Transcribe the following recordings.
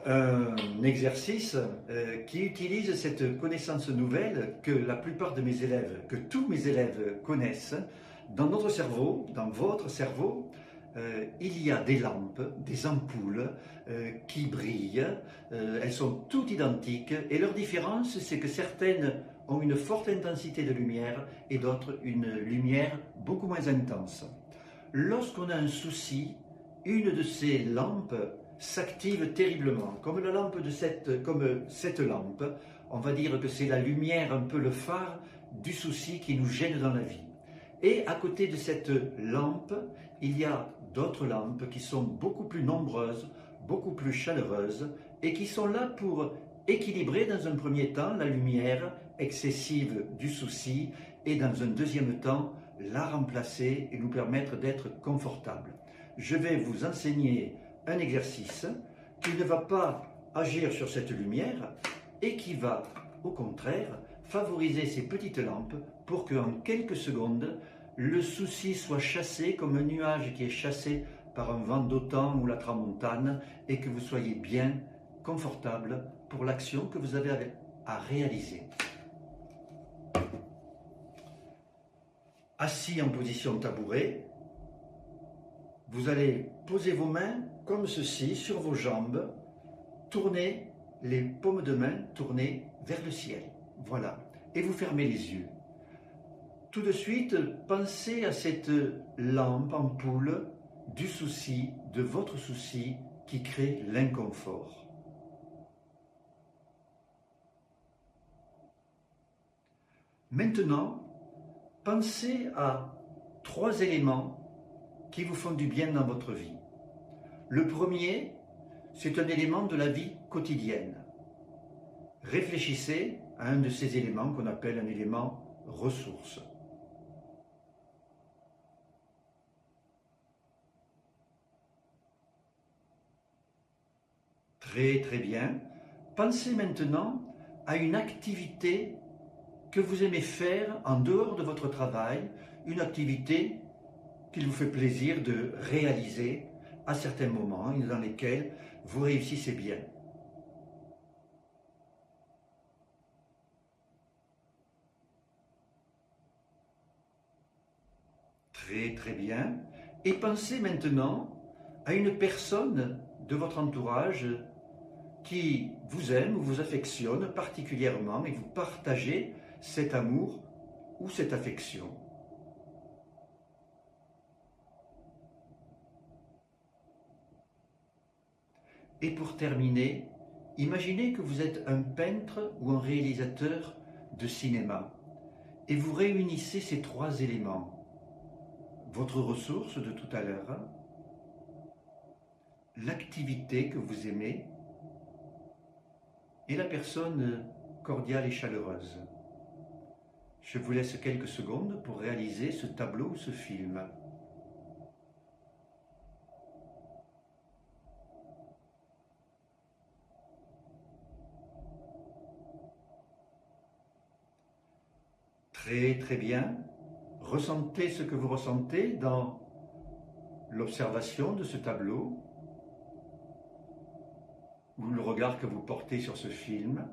Un exercice qui utilise cette connaissance nouvelle que la plupart de mes élèves, que tous mes élèves connaissent. Dans notre cerveau, dans votre cerveau, il y a des lampes, des ampoules qui brillent. Elles sont toutes identiques et leur différence, c'est que certaines ont une forte intensité de lumière et d'autres une lumière beaucoup moins intense. Lorsqu'on a un souci, une de ces lampes s'active terriblement, comme cette lampe. On va dire que c'est la lumière, un peu le phare du souci qui nous gêne dans la vie. Et à côté de cette lampe, il y a d'autres lampes qui sont beaucoup plus nombreuses, beaucoup plus chaleureuses et qui sont là pour équilibrer dans un premier temps la lumière excessive du souci et dans un deuxième temps la remplacer et nous permettre d'être confortables. Je vais vous enseigner un exercice qui ne va pas agir sur cette lumière et qui va, au contraire, favoriser ces petites lampes pour qu'en quelques secondes, le souci soit chassé comme un nuage qui est chassé par un vent d'automne ou la tramontane et que vous soyez bien confortable pour l'action que vous avez à réaliser. Assis en position tabouret, vous allez poser vos mains comme ceci sur vos jambes, tournez les paumes de main, tournez vers le ciel. Voilà. Et vous fermez les yeux. Tout de suite, pensez à cette lampe, ampoule du souci, de votre souci qui crée l'inconfort. Maintenant, pensez à 3 éléments qui vous font du bien dans votre vie. Le premier, c'est un élément de la vie quotidienne. Réfléchissez à un de ces éléments qu'on appelle un élément ressource. Très bien. Pensez maintenant à une activité que vous aimez faire en dehors de votre travail, une activité qu'il vous fait plaisir de réaliser à certains moments et dans lesquels vous réussissez bien. Très bien. Et pensez maintenant à une personne de votre entourage qui vous aime ou vous affectionne particulièrement et vous partagez cet amour ou cette affection. Et pour terminer, imaginez que vous êtes un peintre ou un réalisateur de cinéma et vous réunissez ces 3 éléments. Votre ressource de tout à l'heure, l'activité que vous aimez et la personne cordiale et chaleureuse. Je vous laisse quelques secondes pour réaliser ce tableau ou ce film. Très bien. Ressentez ce que vous ressentez dans l'observation de ce tableau ou le regard que vous portez sur ce film.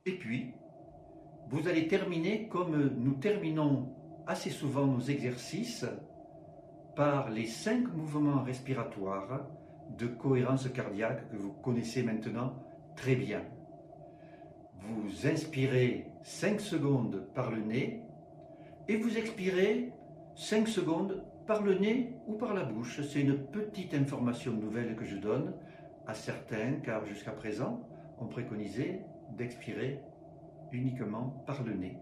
Et puis, vous allez terminer comme nous terminons assez souvent nos exercices par les 5 mouvements respiratoires de cohérence cardiaque que vous connaissez maintenant très bien. Vous inspirez 5 secondes par le nez et vous expirez 5 secondes par le nez ou par la bouche. C'est une petite information nouvelle que je donne à certains, car jusqu'à présent, on préconisait d'expirer uniquement par le nez.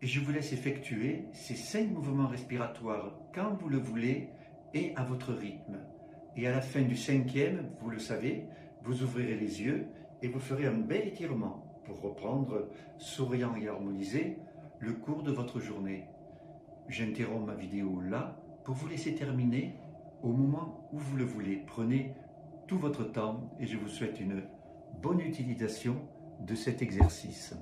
Et je vous laisse effectuer ces 5 mouvements respiratoires quand vous le voulez et à votre rythme. Et à la fin du 5e, vous le savez, vous ouvrirez les yeux et vous ferez un bel étirement pour reprendre, souriant et harmonisé, le cours de votre journée. J'interromps ma vidéo là pour vous laisser terminer au moment où vous le voulez. Prenez tout votre temps et je vous souhaite une bonne utilisation de cet exercice.